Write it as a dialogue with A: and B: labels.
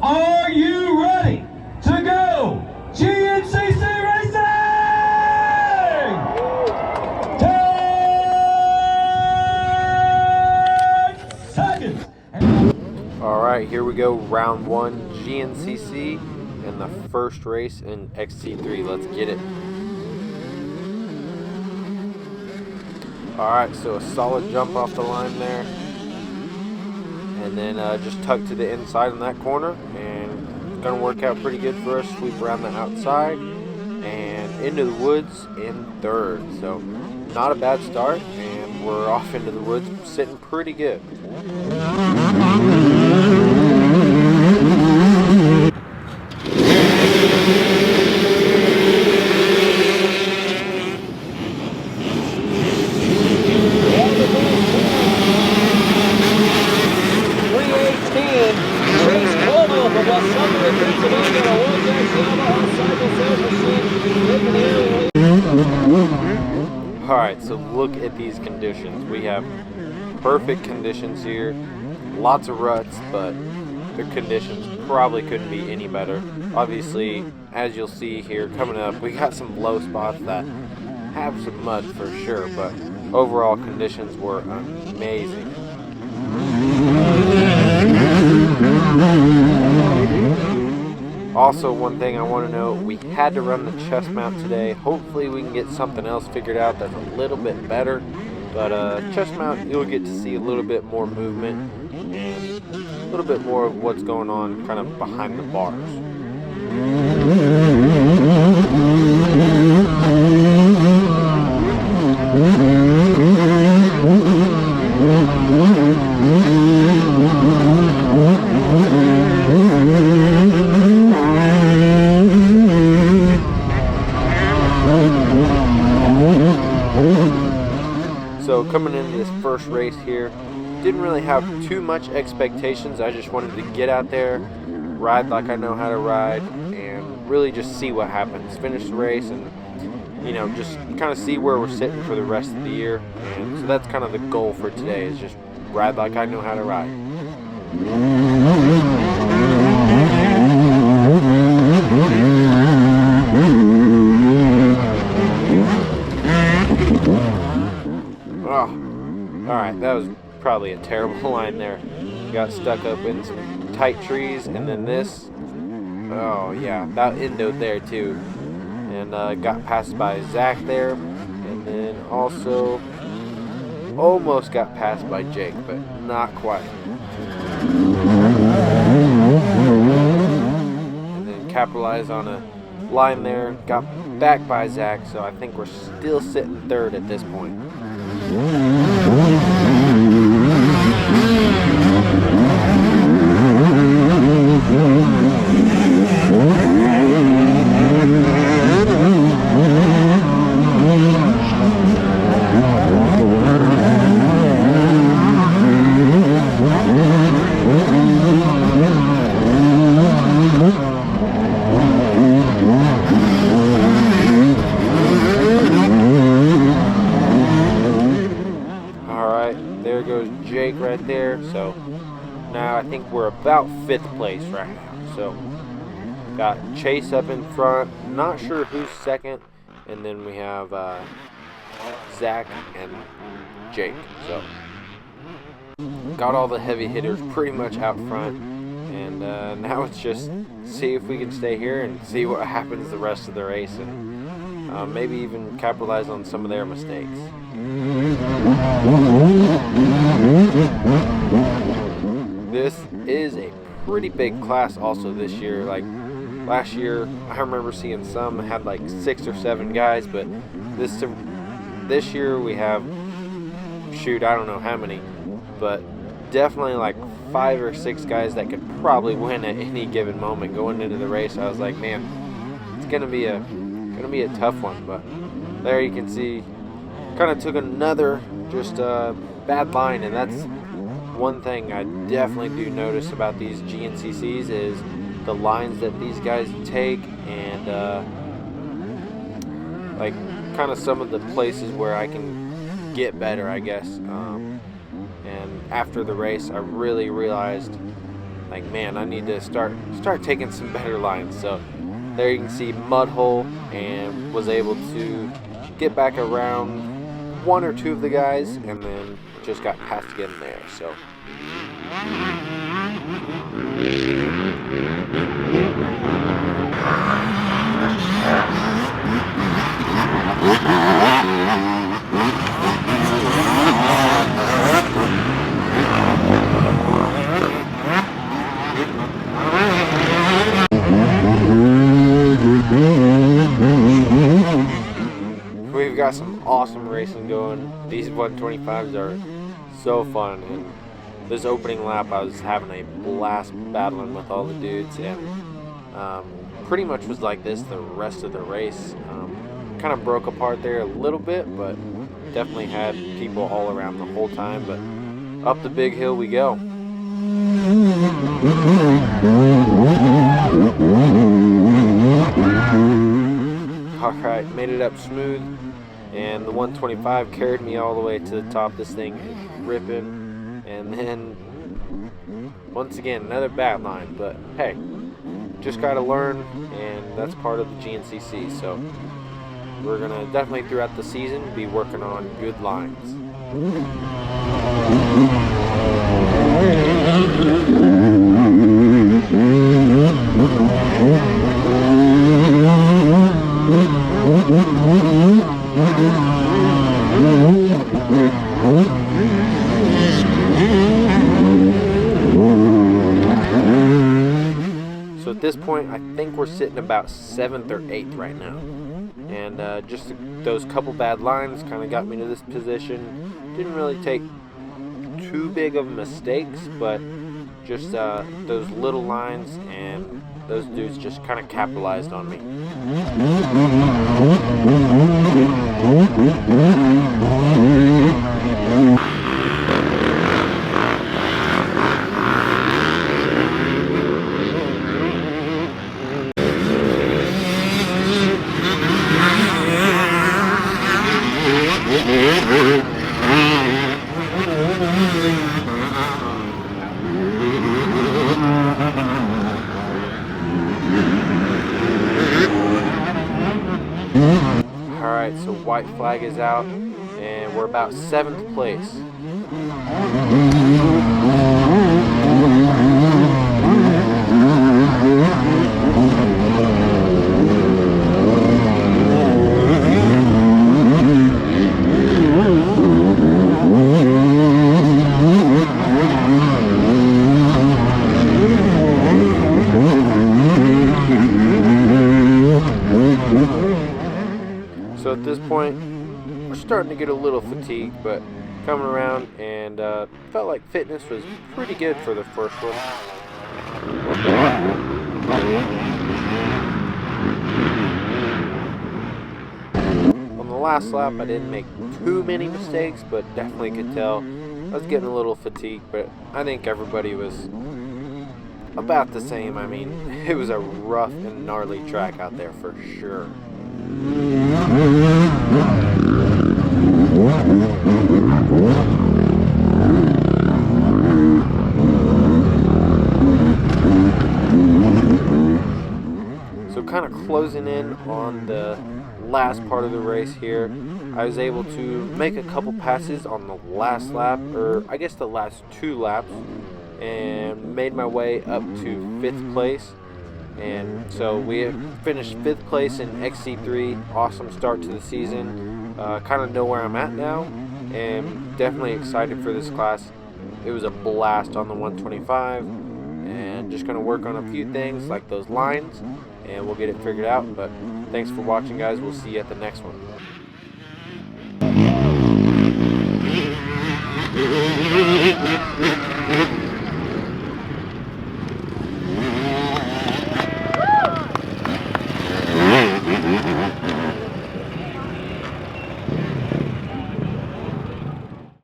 A: Are you ready to go GNCC racing? 10 seconds.
B: All right, here we go. Round 1 GNCC and the first race in XC3. Let's get it. All right, so a solid jump off the line there. And then just tuck to the inside in that corner, and it's gonna work out pretty good for us. Sweep around the outside and into the woods in third. So not a bad start, and we're off into the woods, sitting pretty good. Alright, so look at these conditions. We have perfect conditions here, lots of ruts, but the conditions probably couldn't be any better. Obviously, as you'll see here coming up, we got some low spots that have some mud for sure, but overall conditions were amazing. Also, one thing I want to note, we had to run the chest mount today. Hopefully we can get something else figured out that's a little bit better. But chest mount, you'll get to see a little bit more movement and a little bit more of what's going on kind of behind the bars. So coming into this first race here, didn't really have too much expectations. I just wanted to get out there, ride like I know how to ride, and really just see what happens. Finish the race and, you know, just kind of see where we're sitting for the rest of the year. And so that's kind of the goal for today, is just ride like I know how to ride. Oh, alright, that was probably a terrible line there. Got stuck up in some tight trees, and then this, oh yeah, that endoed there too. And got passed by Zach there, and then also almost got passed by Jake, but not quite. And then capitalized on a line there, got back by Zach, so I think we're still sitting third at this point. There goes Jake right there. So now I think we're about 5th place right now. So got Chase up in front, not sure who's second, and then we have Zach and Jake. So got all the heavy hitters pretty much out front, and now it's just see if we can stay here and see what happens the rest of the race, and maybe even capitalize on some of their mistakes. This is a pretty big class also this year. Like last year, I remember seeing some had like 6 or 7 guys, but this year we have, shoot, I don't know how many, but definitely like 5 or 6 guys that could probably win at any given moment going into the race. I was like, man, it's gonna be a tough one. But there you can see, kind of took another just bad line, and that's one thing I definitely do notice about these GNCCs is the lines that these guys take, and like kind of some of the places where I can get better, I guess. And after the race, I really realized like, man, I need to start taking some better lines. So there you can see mud hole, and was able to get back around one or two of the guys, and then just got passed again there. So we've got some awesome racing going. These 125s are so fun, and this opening lap I was having a blast battling with all the dudes, and pretty much was like this the rest of the race. Kind of broke apart there a little bit, but definitely had people all around the whole time. But up the big hill we go. Alright, made it up smooth, and the 125 carried me all the way to the top. This thing is ripping, and then once again another bad line, but hey, just gotta learn, and that's part of the GNCC. So we're gonna definitely throughout the season be working on good lines. So at this point, I think we're sitting about 7th or 8th right now. And just those couple bad lines kind of got me to this position. Didn't really take too big of mistakes, but just those little lines, and those dudes just kind of capitalized on me. Alright, so white flag is out, and we're about 7th place. So at this point, we're starting to get a little fatigued, but coming around, and felt like fitness was pretty good for the first one. On the last lap, I didn't make too many mistakes, but definitely could tell I was getting a little fatigued, but I think everybody was about the same. I mean, it was a rough and gnarly track out there for sure. So kind of closing in on the last part of the race here, I was able to make a couple passes on the last lap, or I guess the last 2 laps, and made my way up to 5th place. And so we finished 5th place in XC3. Awesome start to the season. Kind of know where I'm at now, and definitely excited for this class. It was a blast on the 125, and just going to work on a few things like those lines, and we'll get it figured out. But thanks for watching, guys. We'll see you at the next one.